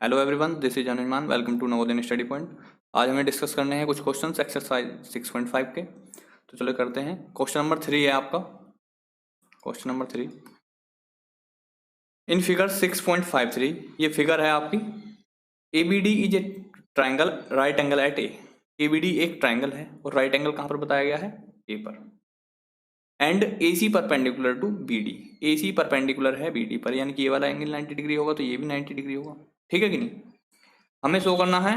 Hello everyone, this is Anuman. Welcome to Navodaya study point. आज हमें discuss करने हैं कुछ क्वेश्चंस एक्सरसाइज 6.5 के। तो चलो करते हैं। क्वेश्चन नंबर 3 है आपका। क्वेश्चन नंबर 3 इन फिगर 6.53 ये फिगर है आपकी। ABD is a triangle right angle at A. ABD एक ट्राइंगल है और राइट एंगल कहाँ पर बताया गया है? ए पर। And AC perpendicular to BD। AC perpendicular है BD पर, यानी कि ये वाला एंगल 90 डिग्री होगा तो ये भी 90 डिग्री होगा। ठीक है कि नहीं? हमें शो करना है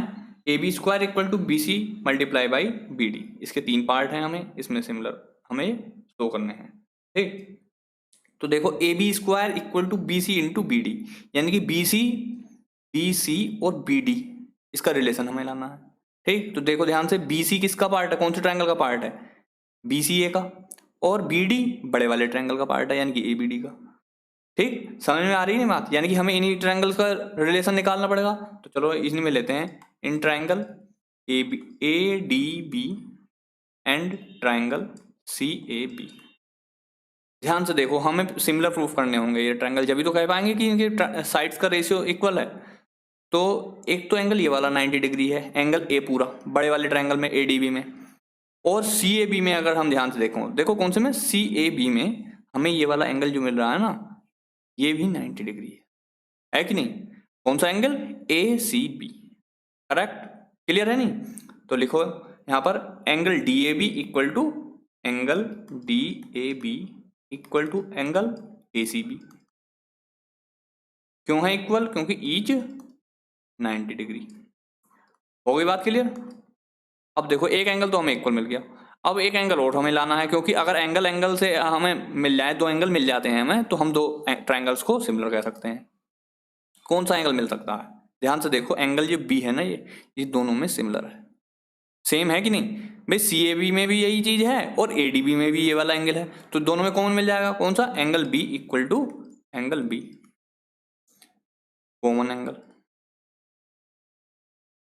AB square equal to BC multiply by BD। इसके 3 पार्ट हैं, हमें इसमें सिमिलर हमें शो करने हैं। ठीक, तो देखो AB square equal to BC into BD, यानी कि BC और BD इसका रिलेशन हमें लाना है। ठीक, तो देखो ध्यान से, BC किसका पार्ट है, कौन से ट्रायंगल का पार्ट है? BCA का। और BD बड़े वाले ट्रायंगल का पार्ट है, यानी कि ABD का। ठीक, समझ में आ रही है बात? यानी कि हमें इन्हीं ट्रायंगल्स का रिलेशन निकालना पड़ेगा। तो चलो इन्हीं में लेते हैं, in triangle ADB and triangle CAB। ध्यान से देखो, हमें सिमिलर प्रूफ करने होंगे ये ट्रायंगल, जब भी तो कह पाएंगे कि इनके साइड्स का रेशियो इक्वल है। तो एक तो एंगल ये वाला 90 डिग्री है, एंगल A पूरा बड़े वाले ट्रायंगल में ADB में, और CAB में अगर हम ध्यान से देखो कौन से में, CAB में हमें ये वाला एंगल जो मिल रहा है ना, ये भी 90 डिग्री है कि नहीं? कौन सा एंगल? ACB। करेक्ट, क्लियर है नहीं? तो लिखो यहां पर angle DAB equal to angle ACB। क्यों है इक्वल? क्योंकि ईच 90 डिग्री। हो गई बात क्लियर? अब देखो एक एंगल तो हमें इक्वल मिल गया, अब एक एंगल और हमें लाना है, क्योंकि अगर एंगल से हमें मिल जाए, दो एंगल मिल जाते हैं हमें, तो हम दो ट्रायंगल्स को सिमिलर कह सकते हैं। कौन सा एंगल मिल सकता है? ध्यान से देखो, एंगल ये B है ना, ये दोनों में सिमिलर है, सेम है कि नहीं भाई? CAB में भी यही चीज है और ADB में भी ये वाला एंगल है, तो दोनों में कॉमन मिल जाएगा। कौन सा? Angle B equal to angle B, common angle.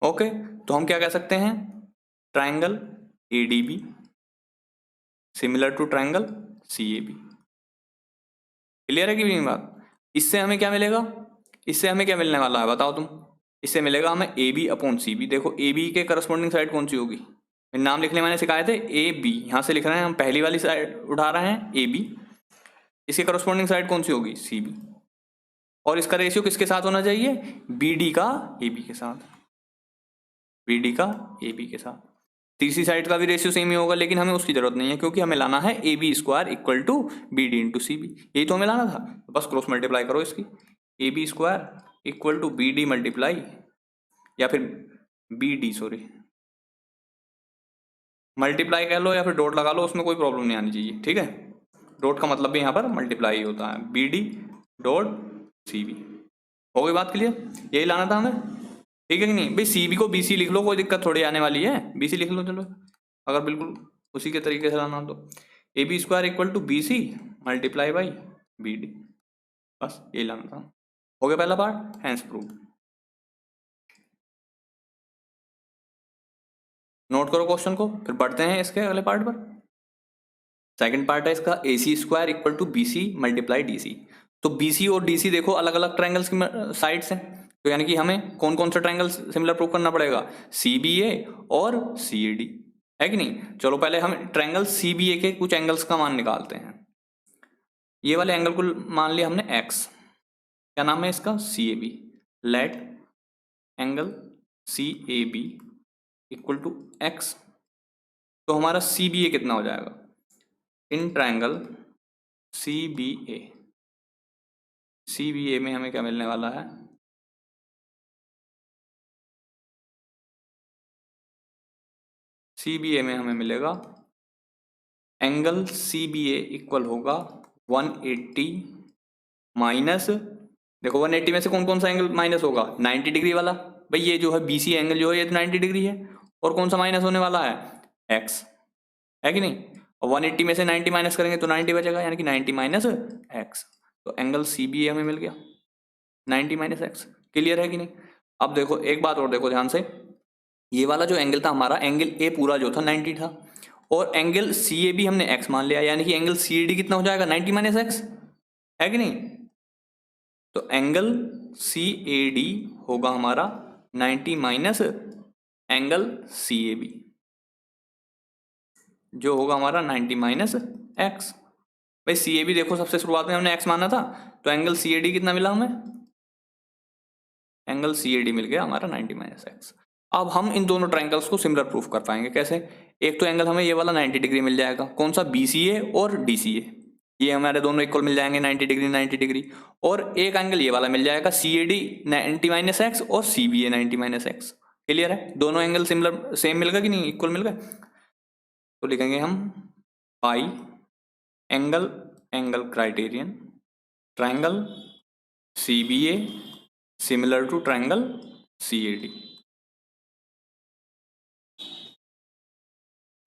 Okay, तो हम क्या कह सकते हैं? Triangle ADB similar to triangle CAB। Clear है कि नहीं बात? इससे हमें क्या मिलेगा? इससे हमें क्या मिलने वाला है बताओ तुम? इससे मिलेगा हमें AB अपॉन CB। देखो AB के करस्पॉन्डिंग साइड कौन सी होगी? नाम लिखने मैंने सिखाए थे, AB, यहां से लिख रहे हैं हम, पहली वाली साइड उठा रहे हैं AB। इसके करस्पॉन्डिंग साइड कौन सी होगी? CB। और इसका रेशियो किसके साथ होना चाहिए? BD का AB के साथ, BD का AB के साथ। तीसरी साइड का भी रेशियो सेम ही होगा, लेकिन हमें उसकी जरूरत नहीं है, क्योंकि हमें लाना है AB square equal to BD into CB। यही तो हमें लाना था, बस क्रॉस मल्टीप्लाई करो इसकी। AB square equal to BD multiply, या फिर BD, सॉरी, मल्टीप्लाई कह लो या फिर डॉट लगा लो, उसमें कोई प्रॉब्लम नहीं आनी चाहिए। ठीक है, डॉट का मतलब भी यहाँ पर मल्टीप्लाई होता है, BD डॉट CB। हो गई बात क्लियर? यही लाना था हमें। ठीक है कि नहीं भाई? CB को BC लिख लो, कोई दिक्कत थोड़ी आने वाली है, BC लिख लो चलो, अगर बिल्कुल उसी के तरीके से लाना तो। AB square equal to BC multiply by BD, बस यही लाना था। हो गया पहला पार्ट, हैंस प्रूव। नोट करो क्वेश्चन को, फिर बढ़ते हैं इसके अगले पार्ट पर। सेकंड पार्ट है इसका, AC square equal to BC multiply DC। तो BC और DC देखो अलग अलग ट्रायंगल्स की साइड्स हैं, तो यानी कि हमें कौन कौन सा ट्रायंगल सिमिलर प्रूव करना पड़ेगा? CBA और CAD, है कि नहीं? चलो पहले हम ट्रायंगल CBA के कुछ एंगल्स का मान निकालते हैं। ये वाले एंगल को मान लिया हमने X, क्या नाम है इसका? CAB। Let angle CAB equal to X। तो हमारा CBA कितना हो जाएगा? इन ट्रायंगल CBA में हमें क्या मिलने वाला है? CBA में हमें मिलेगा एंगल CBA इक्वल होगा 180 माइनस, देखो 180 में से कौन कौन सा एंगल माइनस होगा? 90 डिग्री वाला। भाई ये जो है BC एंगल जो है ये तो 90 डिग्री है, और कौन सा माइनस होने वाला है? X, है कि नहीं? और 180 में से 90 माइनस करेंगे तो 90 बचेगा, यानी कि 90 माइनस X। तो एंगल CBA हमें मिल गया 90 माइनस X। क्लियर है कि नहीं? अब देखो एक बात और देखो ध्यान से, ये वाला जो एंगल था हमारा, एंगल A पूरा जो था 90 था, और एंगल CAB हमने X मान लिया, यानी कि एंगल CAD कितना हो जाएगा? 90 माइनस X, है कि नहीं? तो एंगल सी ए डी होगा हमारा 90 minus angle C A B, जो होगा हमारा 90 माइनस एक्स। भाई सी ए बी देखो सबसे शुरुआत में हमने एक्स माना था, तो एंगल सी ए डी कितना मिला हमें, एंगल सी ए डी मिल गया हमारा 90 माइनस एक्स। अब हम इन दोनों ट्रायंगल्स को सिमिलर प्रूफ कर पाएंगे कैसे। एक तो एंगल हमें ये वाला 90 डिग्री मिल जाएगा, कौन सा, बी सी ए और डी सी ए, ये हमारे दोनों इक्वल मिल जाएंगे 90 डिग्री 90 डिग्री। और एक एंगल ये वाला मिल जाएगा सी ए डी 90 माइनस एक्स और सी बी ए 90 माइनस एक्स। क्लियर है, दोनों एंगल सिमिलर सेम मिल गए कि नहीं, इक्वल मिल गए। तो लिखेंगे हम by angle angle criterion triangle C B A similar to triangle C A D.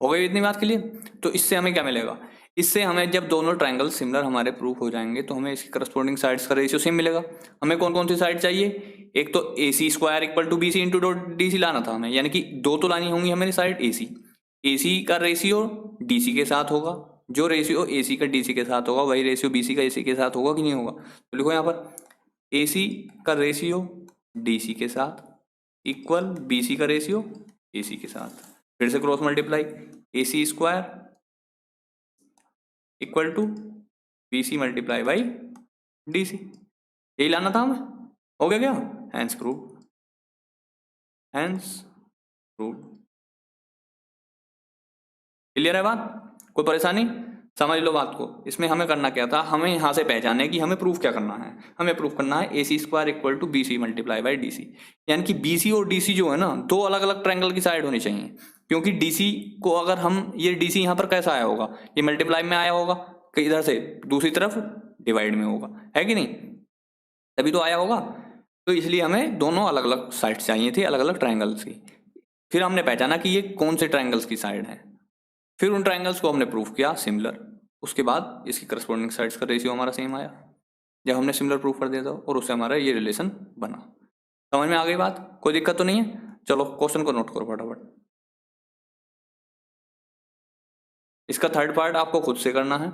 हो गई इतनी बात के लिए। तो इससे हमें क्या मिलेगा, इससे हमें जब दोनों ट्रायंगल सिमिलर हमारे प्रूफ हो जाएंगे तो हमें इसकी करस्पॉन्डिंग साइड्स का रेशियो सेम मिलेगा। हमें कौन कौन सी साइड चाहिए, एक तो A C square equal to B C into D C लाना था हमें, यानी कि दो तो लानी होंगी हमें साइड ए सी का रेशियो डी सी के साथ होगा, जो रेशियो ए सी का डी सी के साथ होगा वही रेशियो बी सी का ए सी के साथ होगा कि नहीं होगा। तो लिखो यहाँ पर ए सी का रेशियो डी सी के साथ इक्वल बी सी का रेशियो ए सी के साथ, फिर से cross multiply, A C square equal to B C multiply by D C, यही लाना था हमें। हो गया क्या, hence proved, hence proved. Clear है बात, कोई परेशानी, समझ लो बात को। इसमें हमें करना क्या था, हमें यहाँ से पहचाने कि हमें प्रूफ क्या करना है। हमें प्रूफ करना है A C square equal to B C multiply by D C, यानी कि बी सी और डी सी जो है ना दो अलग अलग ट्रायंगल की साइड होनी चाहिए। क्योंकि डी सी को अगर हम, ये डी सी यहाँ पर कैसा आया होगा, ये मल्टीप्लाई में आया होगा, कि इधर से दूसरी तरफ डिवाइड में होगा, है कि नहीं, तभी तो आया होगा। तो इसलिए हमें दोनों अलग अलग साइड्स चाहिए थी, अलग अलग ट्रायंगल्स की। फिर हमने पहचाना कि ये कौन से ट्रायंगल्स की साइड है, फिर उन ट्रायंगल्स को हमने प्रूफ किया सिमिलर। उसके बाद इसकी करस्पॉन्डिंग साइड्स का रेशियो हमारा सेम आया जब हमने सिमिलर प्रूफ कर दिया था, और उससे हमारा ये रिलेशन बना। समझ में आ गई बात, कोई दिक्कत तो नहीं है। चलो क्वेश्चन को नोट करो फटाफट। इसका थर्ड पार्ट आपको खुद से करना है।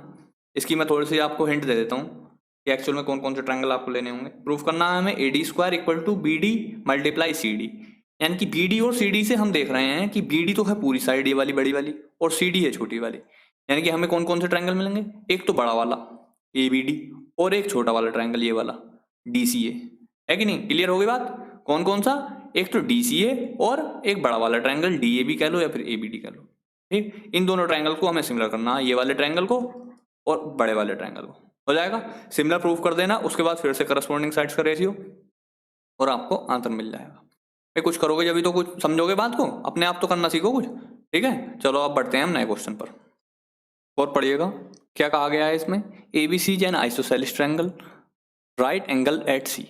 इसकी मैं थोड़ी सी आपको हिंट दे देता हूँ कि एक्चुअल में कौन कौन से ट्रायंगल आपको लेने होंगे। प्रूफ करना है हमें A D square equal to B D multiply C D, यानी कि बी डी और सी डी से हम देख रहे हैं कि बी डी तो है पूरी साइड ये वाली बड़ी वाली, और सी डी है छोटी वाली। यानी कि हमें कौन कौन से ट्रायंगल मिलेंगे, एक तो बड़ा वाला ए बी डी और एक छोटा वाला ट्रायंगल ये वाला डी सी ए, है कि नहीं। क्लियर हो गई बात, कौन कौन सा, एक तो डी सी ए और एक बड़ा वाला ट्रायंगल डी ए बी कह लो या फिर ए बी डी कह लो। ठीक, इन दोनों ट्रायंगल को हमें सिमिलर करना है, ये वाले ट्रायंगल को और बड़े वाले ट्रायंगल को। हो जाएगा, सिमिलर प्रूफ कर देना, उसके बाद फिर से करस्पॉन्डिंग साइड्स का रेशियो और आपको आंसर मिल जाएगा। भाई कुछ करोगे जब तो कुछ समझोगे बात को, अपने आप तो करना सीखो कुछ। ठीक है, चलो अब बढ़ते हैं हम नए क्वेश्चन पर। और पढ़िएगा क्या कहा गया है इसमें, A B C an isosceles triangle right angle at C.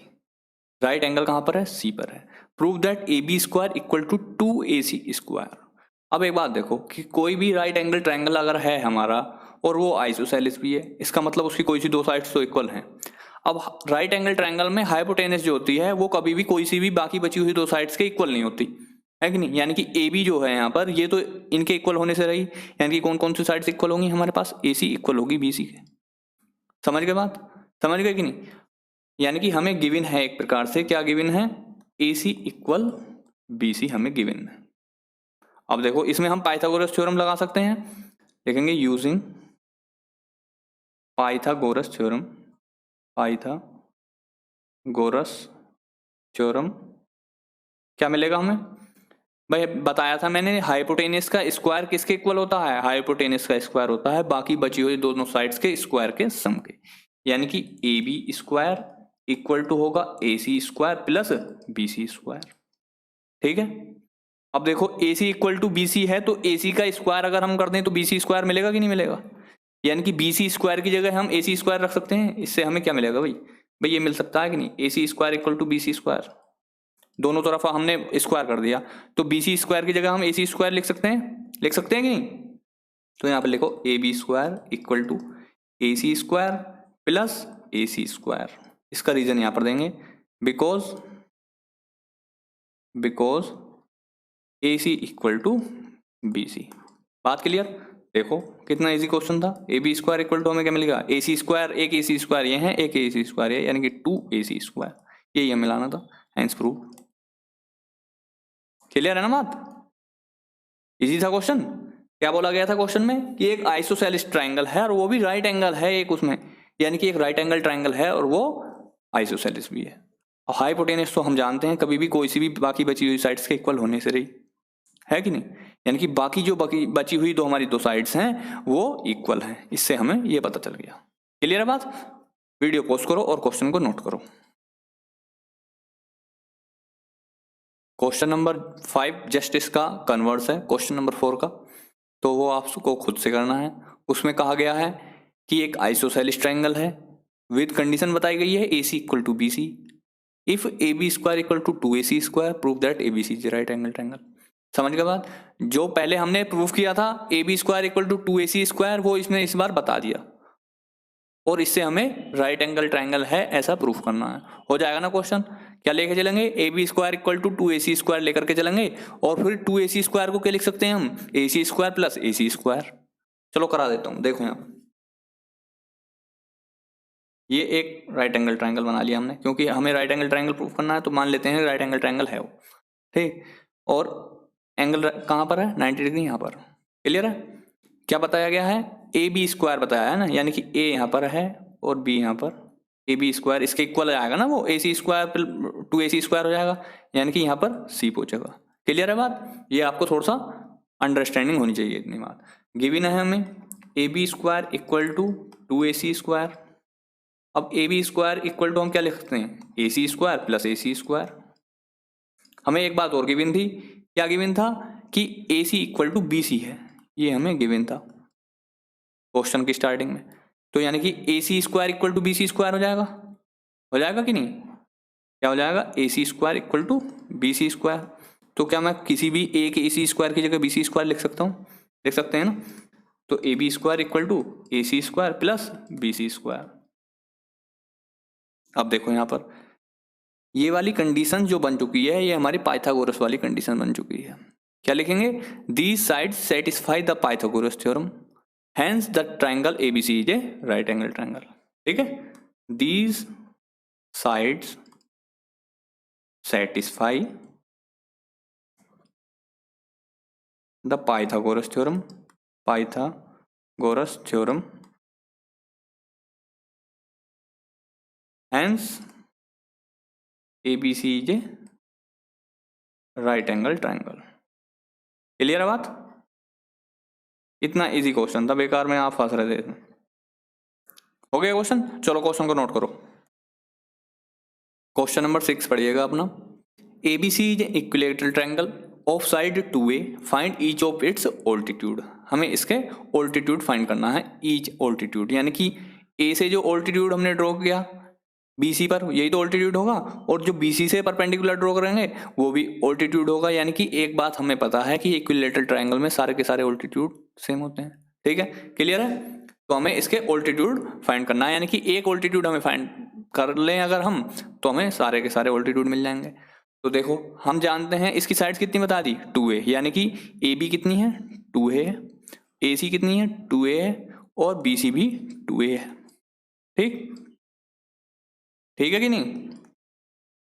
Right angle कहाँ पर है, सी पर है। Prove that A B square equal to 2ac square. अब एक बात देखो कि कोई भी राइट एंगल ट्रायंगल अगर है हमारा और वो आइसोसेलेस भी है, इसका मतलब उसकी कोई सी दो साइड्स तो इक्वल हैं। अब राइट एंगल ट्रायंगल में हाइपोटेनस जो होती है वो कभी भी कोई सी भी बाकी बची हुई दो साइड्स के इक्वल नहीं होती, है कि नहीं। यानी कि ए बी जो है यहाँ पर, ये तो इनके इक्वल होने से रही, यानी कि कौन कौन सी साइड्स इक्वल होंगी हमारे पास, ए सी इक्वल होगी बी सी के। समझ गए बात, समझ गए कि नहीं। यानी कि हमें गिवन है एक प्रकार से, क्या गिवन है, A C equal B C हमें गिवन है। अब देखो इसमें हम पाइथागोरस थ्योरम लगा सकते हैं, लिखेंगे using Pythagoras theorem, Pythagoras theorem क्या मिलेगा हमें, भाई बताया था मैंने, हाइपोटेनस का स्क्वायर किसके इक्वल होता है, हाइपोटेनस का स्क्वायर होता है बाकी बची हुई दोनों साइड्स के स्क्वायर के सम के। यानी कि A B square equal to होगा A C square plus B C square. ठीक है, अब देखो A C equal to B C है, तो ए सी का स्क्वायर अगर हम कर दें तो बी सी स्क्वायर मिलेगा कि नहीं मिलेगा। यानी कि बी सी स्क्वायर की जगह हम ए सी स्क्वायर रख सकते हैं, इससे हमें क्या मिलेगा भाई, भाई ये मिल सकता है कि नहीं, A C square equal to B C square. दोनों तरफ हमने स्क्वायर कर दिया, तो बी सी स्क्वायर की जगह हम ए सी स्क्वायर लिख सकते हैं, लिख सकते हैं कि नहीं। तो यहाँ पर लिखो A B square equal to A C square plus A C square. इसका रीजन यहाँ पर देंगे, because A C equal to B C. बात क्लियर, देखो कितना इजी क्वेश्चन था। A B square equal to हमें क्या मिलेगा, ए सी स्क्वायर, एक ए सी स्क्वायर ये है, एक ए सी स्क्वायर ये, यानी कि 2ac स्क्वायर, यही हमें मिलाना था, हेंस प्रूव। क्लियर है ना बात, इजी था क्वेश्चन। क्या बोला गया था क्वेश्चन में कि एक आइसोसेलेस ट्रायंगल है और वो भी राइट एंगल है एक उसमें, यानी कि एक राइट एंगल ट्रायंगल है और वो आइसोसेलेस भी है। और हाइपोटेनस तो हम जानते हैं कभी भी कोई सी भी बाकी बची हुई साइड्स के इक्वल होने से रही है कि नहीं, यानी कि बाकी जो बची हुई दो हमारी दो साइड्स हैं वो इक्वल हैं, इससे हमें ये पता चल गया। क्लियर है बात, वीडियो पॉज करो और क्वेश्चन को नोट करो। क्वेश्चन नंबर 5 जस्ट इसका कन्वर्स है क्वेश्चन नंबर 4 का, तो वो आपको खुद से करना है। उसमें कहा गया है कि एक आइसोसेलेस ट्रायंगल है विद कंडीशन बताई गई है A C equal to B C, if A B square equal to 2ac square prove that A B C is right angle triangle. समझ गए बात, जो पहले हमने प्रूफ किया था A B square equal to 2ac square वो इसने इस बार बता दिया, और इससे हमें राइट एंगल ट्रायंगल है ऐसा प्रूफ करना है। हो जाएगा ना क्वेश्चन, क्या लेके चलेंगे, A B square equal to 2ac square लेकर के चलेंगे, और फिर 2ac स्क्वायर को क्या लिख सकते हैं हम, ac square plus ac square. चलो करा देता हूं, देखो यहाँ ये एक राइट एंगल ट्रायंगल बना लिया हमने, क्योंकि हमें राइट एंगल ट्रायंगल प्रूफ करना है तो मान लेते हैं राइट एंगल ट्रायंगल है वो, ठीक। और एंगल कहाँ पर है, 90 डिग्री यहाँ पर। क्लियर है, क्या बताया गया है, ए बी स्क्वायर बताया है ना, यानी कि ए यहाँ पर है और बी यहाँ पर, ए बी स्क्वायर इसके इक्वल आएगा ना, वो ए सी स्क्वायर 2ac स्क्वायर हो जाएगा, यानी कि यहाँ पर सी पहुंचेगा। क्लियर है बात, ये आपको थोड़ा सा अंडरस्टैंडिंग होनी चाहिए इतनी बात। गिवन है हमें A B square equal to 2ac square, अब A B square equal to हम क्या लिख सकते हैं, A C square plus ac square. हमें एक बात और गिवन थी, क्या गिवन था कि A C equal to B C है, ये हमें गिवन था क्वेश्चन की स्टार्टिंग में, तो यानी कि A C square equal to B C square हो जाएगा कि नहीं, क्या हो जाएगा, A C square equal to B C square. तो क्या मैं किसी भी एक ए सी स्क्वायर की जगह बी सी स्क्वायर लिख सकता हूँ, लिख सकते हैं ना, तो A B square equal to A C square plus B C square. अब देखो यहाँ पर ये वाली कंडीशन जो बन चुकी है ये हमारी पाइथागोरस वाली कंडीशन बन चुकी है। क्या लिखेंगे, these sides satisfy the Pythagoras theorem, hence the triangle ABC is a right angle triangle. ठीक है, these sides satisfy the Pythagoras theorem, Pythagoras theorem, hence ABC is a right angle triangle. Clear है बात, इतना easy question था, बेकार में आप फंस रहे थे। हो गया क्वेश्चन, चलो क्वेश्चन को नोट करो। क्वेश्चन नंबर 6 पढ़िएगा अपना, ABC is equilateral triangle of side 2a, find each of its altitude. हमें इसके ऑल्टीट्यूड फाइंड करना है, ईच ऑल्टीट्यूड, यानी कि ए से जो ऑल्टीट्यूड हमने ड्रॉ किया बीसी पर, यही तो ऑल्टीट्यूड होगा, और जो बीसी से परपेंडिकुलर ड्रॉ करेंगे वो भी ऑल्टीट्यूड होगा। यानी कि एक बात हमें पता है कि इक्विलैटरल ट्रायंगल में सारे के सारे ऑल्टीट्यूड सेम होते हैं। ठीक है, क्लियर है, तो हमें इसके ऑल्टीट्यूड फाइंड करना है, यानी कि एक ऑल्टीट्यूड हमें फाइंड कर लें अगर हम, तो हमें सारे के सारे ऑल्टीट्यूड मिल जाएंगे। तो देखो हम जानते हैं इसकी साइड्स कितनी बता दी, 2a, यानी कि ए बी कितनी है 2a है, ए सी कितनी है 2a है, और बी सी भी 2a है। ठीक है कि नहीं।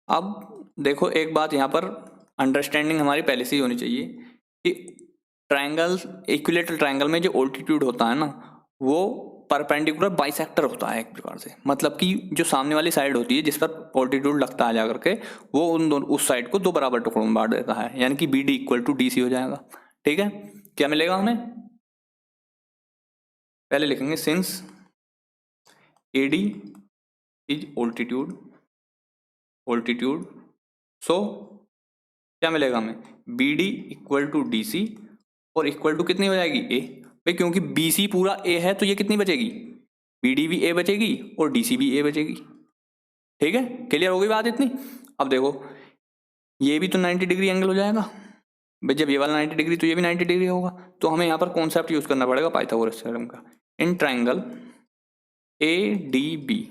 अब देखो एक बात यहाँ पर अंडरस्टैंडिंग हमारी पहले से ही होनी चाहिए कि ट्रायंगल, इक्विलैटरल ट्रायंगल में जो ऑल्टीट्यूड होता है ना वो परपेंडिकुलर बाइसेक्टर होता है एक प्रकार से, मतलब कि जो सामने वाली साइड होती है जिस पर ऑल्टीट्यूड लगता है जाकर के, वो उन दोनों उस साइड को दो बराबर टुकड़ों में बांट देता है, यानी कि B D equal to D C हो जाएगा। ठीक है, क्या मिलेगा हमें, पहले लिखेंगे since A D is altitude, so क्या मिलेगा हमें, B D equal to D C, और इक्वल टू कितनी हो जाएगी ए भाई, क्योंकि बी सी पूरा ए है तो ये कितनी बचेगी, बी डी भी ए बचेगी और डी सी भी ए बचेगी। ठीक है, क्लियर हो गई बात इतनी। अब देखो ये भी तो 90 डिग्री एंगल हो जाएगा भाई, जब ये वाला 90 डिग्री तो ये भी 90 डिग्री होगा, तो हमें यहाँ पर कॉन्सेप्ट यूज करना पड़ेगा पाइथागोरस थ्योरम का। In triangle A D B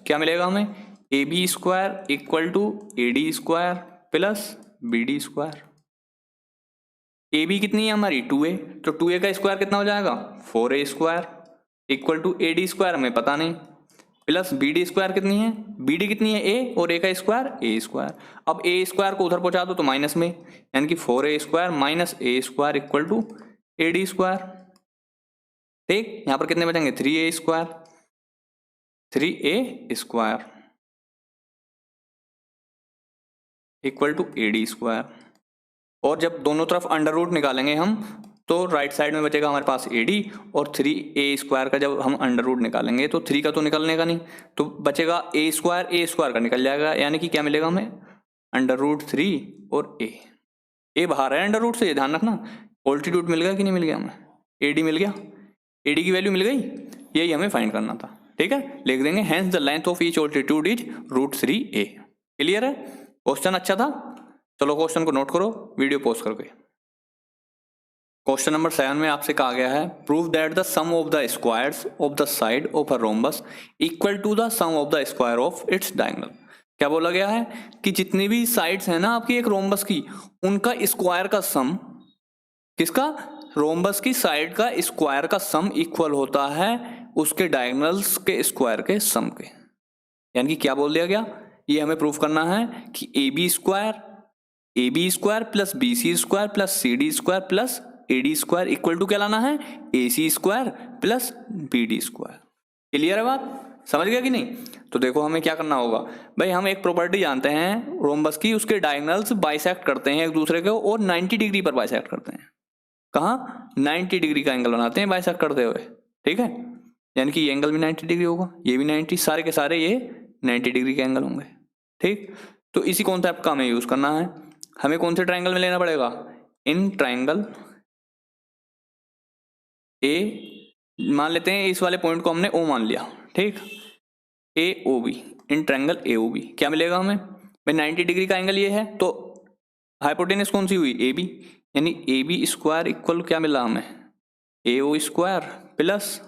क्या मिलेगा हमें, A B square equal to A D square plus B D square. A B कितनी है हमारी 2a, तो 2a का स्क्वायर कितना हो जाएगा 4a square equal to A D square हमें पता नहीं, प्लस बी डी स्क्वायर कितनी है, बी डी कितनी है a, और a का स्क्वायर a स्क्वायर। अब a स्क्वायर को उधर पहुंचा दो तो माइनस में, यानी कि 4a square minus a square equal to A D square. ठीक, यहां पर कितने बचेंगे 3a square, 3a square equal to A D square. और जब दोनों तरफ अंडर रूट निकालेंगे हम तो राइट साइड में बचेगा हमारे पास ए डी, और 3a स्क्वायर का जब हम अंडर रूट निकालेंगे तो 3 का तो निकलने का नहीं, तो बचेगा a स्क्वायर का निकल जाएगा, यानी कि क्या मिलेगा हमें अंडर रूट 3 और a बाहर है अंडर रूट से, ध्यान रखना। ऑल्टीट्यूड मिल गया कि नहीं मिल गया हमें, ए डी मिल गया, ए डी की वैल्यू मिल गई, यही हमें फाइंड करना था। ठीक है, लिख देंगे hence the length of each altitude is √3a। Clear है, क्वेश्चन अच्छा था। चलो क्वेश्चन को नोट करो वीडियो पॉज करके। क्वेश्चन नंबर 7 में आपसे कहा गया है prove that the sum of the squares of the side of a rhombus equal to the sum of the square of its diagonal. क्या बोला गया है कि जितनी भी साइड्स है ना आपकी एक रोम्बस की, उनका स्क्वायर का सम, किसका, रोम्बस की साइड का स्क्वायर का सम इक्वल होता है उसके डायगोनल्स के स्क्वायर के सम के। यानी कि क्या बोल दिया गया, ये हमें प्रूफ करना है कि A B square plus B C square plus C D square plus A D square equal to क्या लाना है A C square plus B D square. Clear है बात, समझ गया कि नहीं। तो देखो हमें क्या करना होगा भाई, हम एक प्रॉपर्टी जानते हैं रोम्बस की, उसके डायगोनल्स बाइसेक्ट करते हैं एक दूसरे को और 90 डिग्री पर बाइसेक्ट करते हैं। कहाँ 90 डिग्री का एंगल बनाते हैं बाइसेक्ट करते हुए। ठीक है, यानी कि ये एंगल भी 90 डिग्री होगा, ये भी 90, सारे के सारे ये 90 डिग्री के एंगल होंगे। ठीक, तो इसी कॉन्सेप्ट का हमें यूज करना है। हमें कौन से ट्रायंगल में लेना पड़ेगा, इन ट्रायंगल ए, मान लेते हैं इस वाले पॉइंट को हमने ओ मान लिया। ठीक, A O B, in triangle A O B क्या मिलेगा हमें भाई 90 डिग्री का एंगल ये है, तो हाइपोटेनस कौन सी हुई ए बी, यानी ए बी स्क्वायर इक्वल क्या मिला हमें A O square plus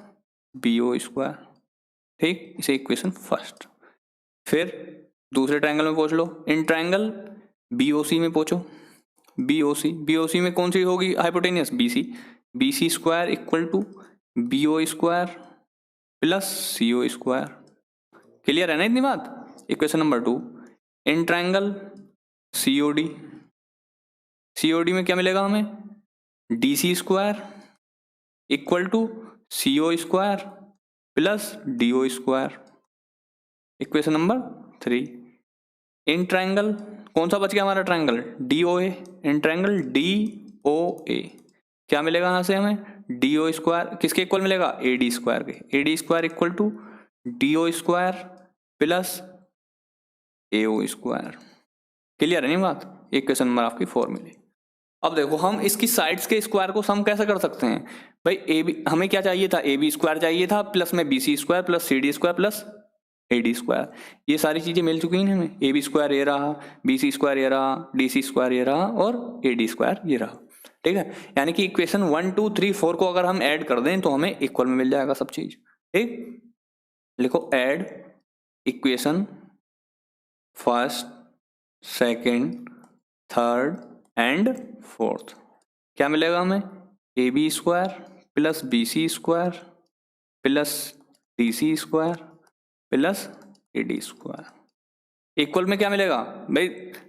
B O square. ठीक, इसे इक्वेशन फर्स्ट। फिर दूसरे ट्रायंगल में पूछ लो, इन ट्रायंगल बी ओ सी में पूछो, बी ओ सी में कौन सी होगी hypotenuse B C square equal to B O square plus C O square. Clear है ना इतनी बात। Equation number 2, in triangle C O D में क्या मिलेगा हमें D C square equal to C O square plus D O square. Equation number 3, in triangle कौन सा बच गया हमारा triangle D O A, in triangle D O A क्या मिलेगा यहां से हमें डी ओ स्क्वायर, किसके इक्वल मिलेगा ए डी स्क्वायर के, A D square equal to D O square plus A O square. Clear है नहीं बात। इक्वेशन नंबर आपकी 4 मिली। अब देखो हम इसकी साइड्स के स्क्वायर को सम कैसे कर सकते हैं भाई, ए बी हमें क्या चाहिए था ए बी स्क्वायर चाहिए था प्लस में B C square plus C D square plus A D square. ये सारी चीजें मिल चुकी हैं हमें, ए बी स्क्वायर ये रहा, बी सी स्क्वायर ये रहा, डी सी स्क्वायर ये रहा और ए डी स्क्वायर ये रहा। ठीक है, यानी कि इक्वेशन 1 2 3 4 को अगर हम ऐड कर दें तो हमें इक्वल में मिल जाएगा सब चीज। ठीक, लिखो add equation first second third and fourth. क्या मिलेगा हमें A B square plus B C square plus D C square plus A D square equal में क्या मिलेगा भाई,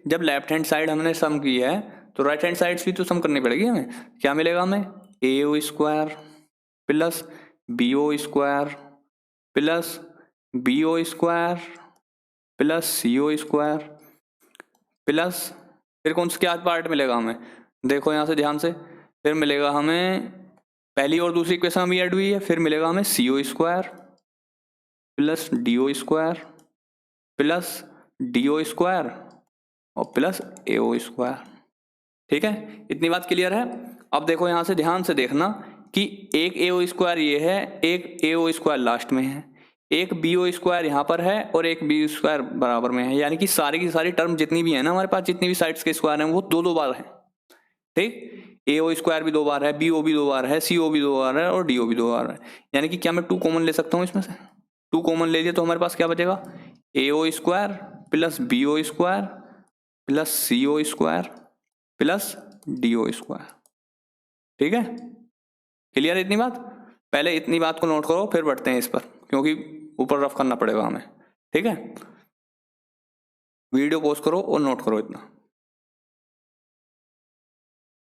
जब लेफ्ट हैंड साइड हमने सम की है तो राइट हैंड साइड भी तो सम करनी पड़ेगी हमें। क्या मिलेगा हमें A O square plus B O square plus B O square plus C O square plus फिर कौन सा क्या पार्ट मिलेगा हमें, देखो यहाँ से ध्यान से, फिर मिलेगा हमें पहली और दूसरी इक्वेशन भी ऐड हुई है, फिर मिलेगा हमें C O square plus D O square plus D O square और प्लस ए ओ स्क्वायर। ठीक है, इतनी बात क्लियर है। अब देखो यहाँ से ध्यान से देखना कि एक ए ओ स्क्वायर ये है, एक ए ओ स्क्वायर लास्ट में है, एक बी ओ स्क्वायर यहाँ पर है और एक बी स्क्वायर बराबर में है, यानी कि सारी की सारी टर्म जितनी भी है ना हमारे पास, जितनी भी साइड्स के स्क्वायर हैं वो दो बार है। ठीक, ए ओ स्क्वायर भी 2 बार है, बी ओ भी 2 बार है, सी ओ भी 2 बार है और डी ओ भी 2 बार है। यानी कि क्या मैं 2 कॉमन ले सकता हूँ इसमें से, 2 कॉमन ले लिया तो हमारे पास क्या बचेगा A O square plus B O square plus C O square plus D O square. ठीक है, क्लियर है इतनी बात? पहले इतनी बात को नोट करो, फिर बढ़ते हैं इस पर, क्योंकि ऊपर रफ करना पड़ेगा हमें। ठीक है, वीडियो पॉज करो और नोट करो इतना।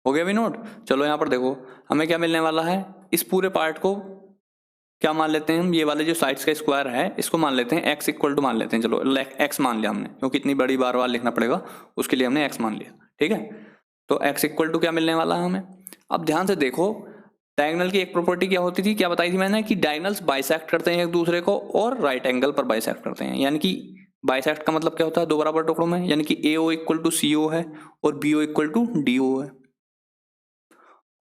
हो गया भी नोट? चलो यहाँ पर देखो हमें क्या मिलने वाला है। इस पूरे पार्ट को क्या मान लेते हैं हम, ये वाले जो साइड्स का स्क्वायर है इसको मान लेते हैं एक्स इक्वल टू मान लेते हैं। चलो एक्स मान लिया हमने, क्योंकि इतनी बड़ी बार बार लिखना पड़ेगा उसके लिए हमने एक्स मान लिया। ठीक है, तो एक्स इक्वल टू क्या मिलने वाला है हमें। अब ध्यान से देखो, डायगोनल की एक प्रॉपर्टी क्या होती थी, क्या बताई थी मैंने, कि डायगोनल्स बाइसेक्ट करते हैं एक दूसरे को और राइट एंगल पर बाइसेक्ट करते हैं। यानी कि बाइसेक्ट का मतलब क्या होता है, दो बराबर टुकड़ों में, यानी कि ए O equal to C O है और B O equal to D O है,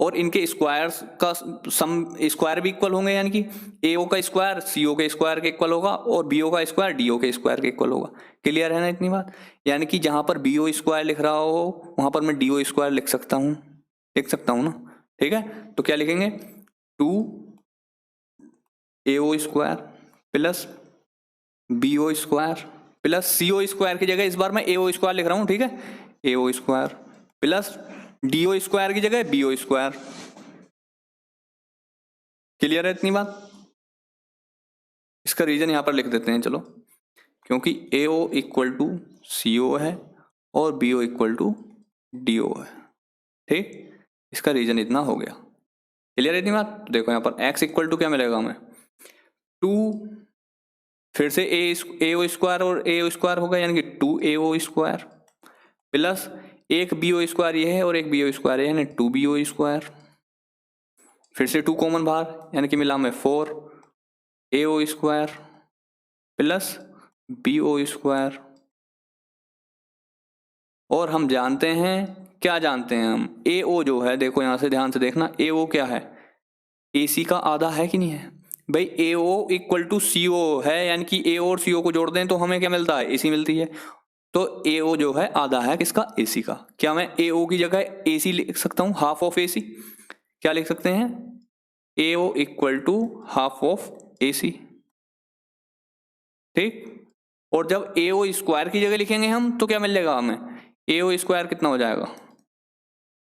और इनके स्क्वायर्स का सम स्क्वायर भी इक्वल होंगे, यानी कि ए ओ का स्क्वायर सी ओ के स्क्वायर के इक्वल होगा और बी ओ का स्क्वायर डी ओ के स्क्वायर के इक्वल होगा। क्लियर है ना इतनी बात? यानी कि जहां पर बी ओ स्क्वायर लिख रहा हो वहां पर मैं डी ओ स्क्वायर लिख सकता हूँ ना। ठीक है, तो क्या लिखेंगे, 2 A O square plus B O square plus C O square की जगह इस बार मैं ए ओ स्क्वायर लिख रहा हूँ। ठीक है, A O square plus D O square की जगह बी ओ स्क्वायर। क्लियर है इतनी बात? इसका रीजन यहां पर लिख देते हैं चलो, क्योंकि ए O equal to C O है और B O equal to D O है। ठीक, इसका रीजन इतना हो गया। क्लियर है इतनी बात? देखो यहाँ पर एक्स इक्वल टू क्या मिलेगा हमें, 2 फिर से ए ओ स्क्वायर और ए ओ स्क्वायर होगा, यानी कि 2 ए ओ स्क्वायर प्लस एक बी ओ स्क्वायर ये है और एक बी ओ स्क्वायर है, यानी 2 बी ओ स्क्वायर। फिर से 2 कॉमन बाहर, यानी कि मिला हमें 4 A O square plus B O square. और हम जानते हैं, क्या जानते हैं हम, ए ओ जो है, देखो यहां से ध्यान से देखना, ए ओ क्या है, ए सी का आधा है कि नहीं है भाई। ए O equal to C O है, यानी कि ए और सी ओ को जोड़ दें तो हमें क्या मिलता है, ए सी मिलती है। तो ए ओ जो है आधा है किसका, ए सी का। क्या मैं ए ओ की जगह ए सी लिख सकता हूँ, हाफ ऑफ ए सी। क्या लिख सकते हैं, A O equal to half of A C. ठीक, और जब ए ओ स्क्वायर की जगह लिखेंगे हम तो क्या मिलेगा हमें, ए ओ स्क्वायर कितना हो जाएगा,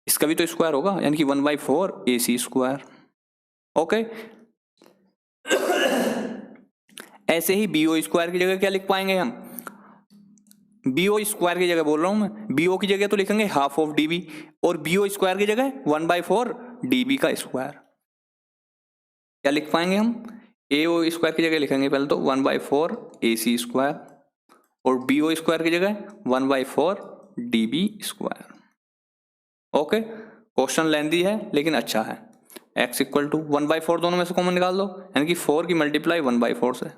इसका भी तो स्क्वायर होगा, यानी कि 1/4 ए सी स्क्वायर। ओके, ऐसे ही बी ओ स्क्वायर की जगह क्या लिख पाएंगे हम, बी ओ स्क्वायर की जगह बोल रहा हूं मैं, बी ओ की जगह तो लिखेंगे हाफ ऑफ डी बी, और बी ओ स्क्वायर की जगह 1/4 डी बी का स्क्वायर। क्या लिख पाएंगे हम, ए ओ स्क्वायर की जगह लिखेंगे पहले तो 1/4 ए सी स्क्वायर, और बी ओ स्क्वायर की जगह 1/4 D B square. Okay, question lengthy है लेकिन अच्छा है। एक्स इक्वल टू 1/4 दोनों में से कॉमन निकाल दो, यानी कि 4 की मल्टीप्लाई 1/4 से,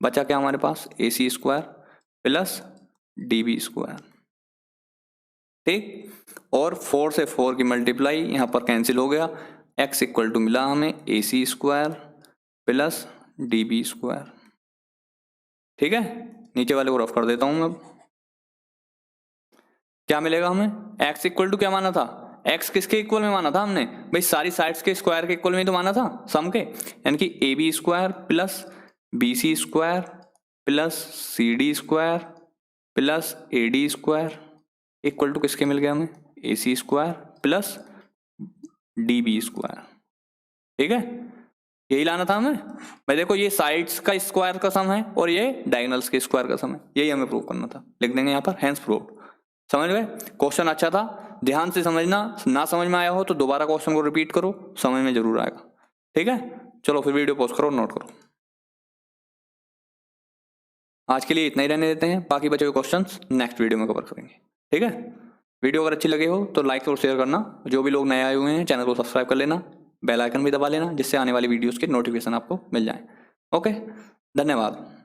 बचा क्या हमारे पास, A C square plus D B square. ठीक, और 4 से 4 की मल्टीप्लाई यहां पर कैंसिल हो गया, एक्स इक्वल टू मिला हमें A C square plus D B square. ठीक है, नीचे वाले को रफ कर देता हूं मैं। क्या मिलेगा हमें, एक्स इक्वल टू क्या माना था, एक्स किसके इक्वल में माना था हमने भाई, सारी साइड्स के स्क्वायर के इक्वल में तो माना था, सम के, यानी कि A B square plus B C square plus C D square plus A D square equal to किसके मिल गया हमें, A C square plus D B square. ठीक है, यही लाना था हमें भाई। देखो ये साइड्स का स्क्वायर का सम है और ये डायगोनल्स के स्क्वायर का सम है, यही हमें प्रूव करना था। लिख देंगे यहाँ पर हेंस प्रूव्ड। समझ गए, क्वेश्चन अच्छा था, ध्यान से समझना, ना समझ में आया हो तो दोबारा क्वेश्चन को रिपीट करो, समझ में जरूर आएगा। ठीक है, चलो फिर वीडियो पॉज करो, नोट करो। आज के लिए इतना ही रहने देते हैं, बाकी बचे हुए क्वेश्चंस नेक्स्ट वीडियो में कवर करेंगे। ठीक है, वीडियो अगर अच्छी लगे हो तो लाइक और शेयर करना, जो भी लोग नए आए हुए हैं चैनल को सब्सक्राइब कर लेना, बेल आइकन भी दबा लेना, जिससे आने वाली वीडियोस के नोटिफिकेशन आपको मिल जाए। ओके, धन्यवाद।